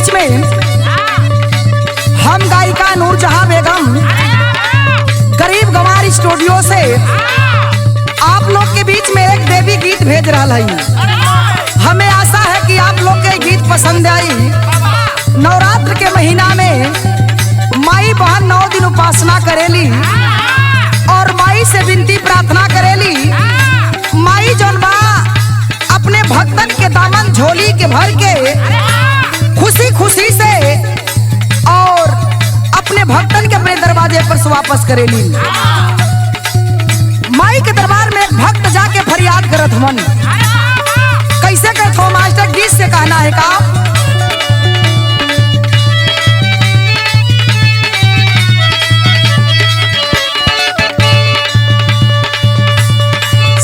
बीच में हम गायिका नूरजहां बेगम गरीब गंवार स्टूडियो से आप लोग के बीच में एक देवी गीत भेज रहा है। हमें आशा है कि आप लोग के गीत पसंद आई। नवरात्र के महीना में माई बहन 9 दिन उपासना करेली और माई से विनती प्रार्थना करेली। माई जौन बा अपने भक्तन के दामन झोली के भर के खुशी खुशी से और अपने भक्तन के अपने दरवाजे पर से वापस करेली। माई के दरबार में एक भक्त जाके फरियाद करत मन कैसे करत हो मास्टर गीत से कहना है का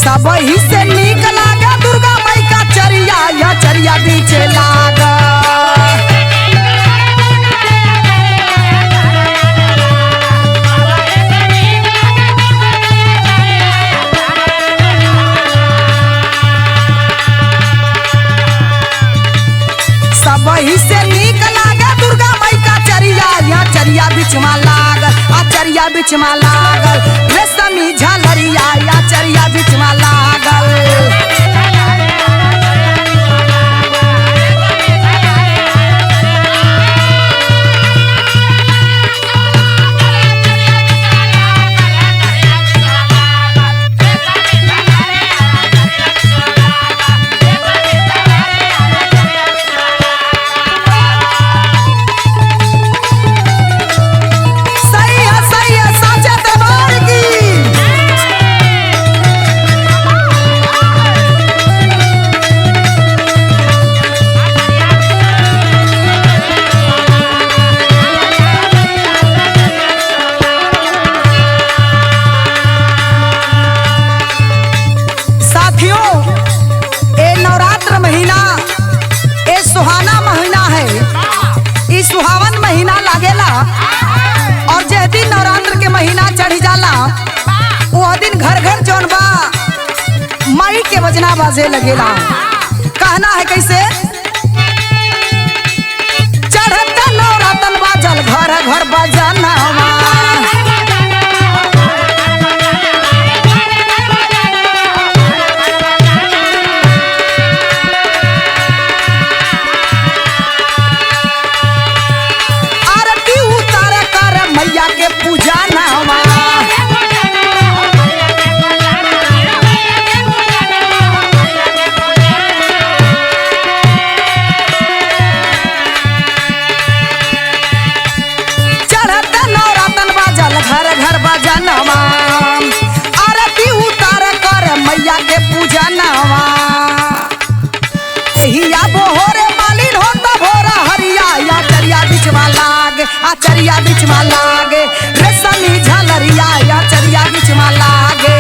सब ही से नीक लागा दुर्गा माई का चरिया या चरिया बीचे लागा वही से नीक लागे दुर्गा माई का चरिया या चरिया बीच में लागल आ चरिया बीच में लागल रेशमी झालरिया या चरिया बीच में लागल। सुहावन महीना लागेला और जे दिन नवरात्र के महीना चढ़ी जाला वो दिन घर घर जौन बा माई के बजना बाजे लगेला। कहना है कैसे चढ़त नवरात्र बाजल घर घर बजाना आरती उतार कर मैया के पूजा नवा एहिया बोहरे मालिन हो तो भोरा हरिया या चरिया बीच में लागे आ चरिया बीच में लागे रेशमी झालरिया या चरिया बीच में लागे।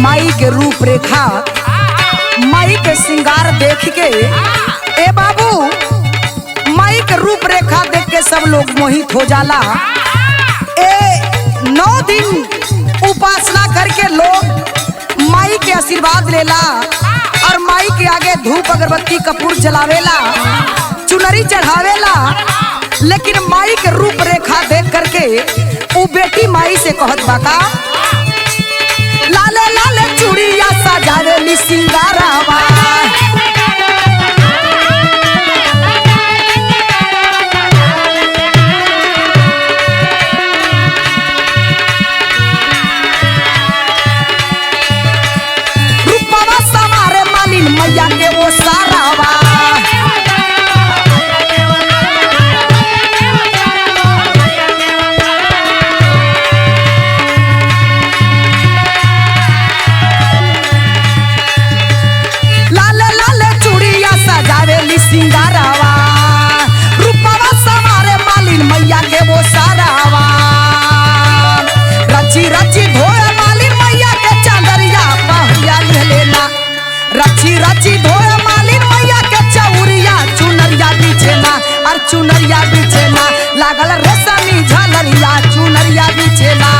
माई के रूप रेखा माई के श्रृंगार देख के ए बाबू माई के रूप रेखा देख के सब लोग मोहित हो जाला। 9 दिन उपासना करके लोग माई के आशीर्वाद लेला और माई के आगे धूप अगरबत्ती कपूर जलावेला चुनरी चढ़ावेला। लेकिन माई के रूप रेखा देख करके वो बेटी माई से कहत बाका लाले लाले चूड़िया सजावे सजावेली सिंगारावा। रूपवा सवारे मालिन मैया के वो सारावा। सिंगारावा रूपवा सवारे मालिन मैया के वो सारावा। रची रची धोए मालिन मैया के चांदरिया पहरिया ले लेना। रची रची धोए मालिन मैया के चौरिया चुनरिया बिछेना और चुनरिया बिछेना लागल रेशमी झलरिया चुनरिया बिछेना।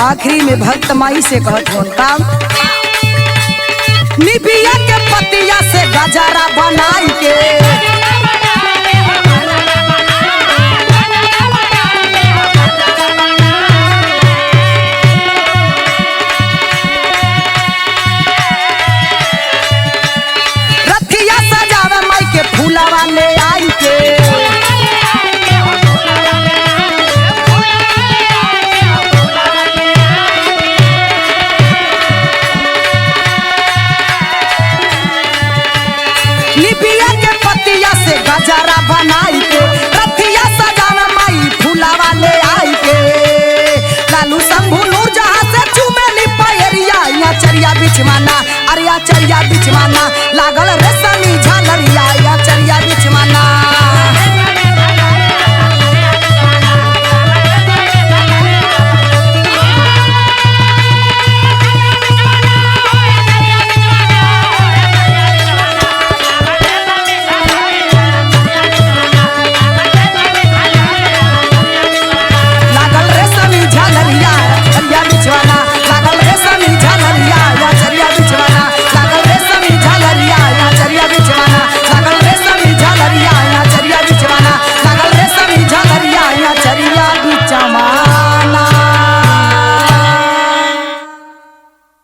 आखिरी में भक्त माई से कहत होन काम निबिया के पतिया से गजारा बनाई के। रथिया सजावे माई के फूलावा ले आई के। निबिया के पतिया से गजारा बनाई के रथिया सजावे माई फूलावा ले आई के। लालू शंभू नूर जहां से चुमेली पैरिया या चरिया बिछवाना अरे या चरिया बिछवाना लागल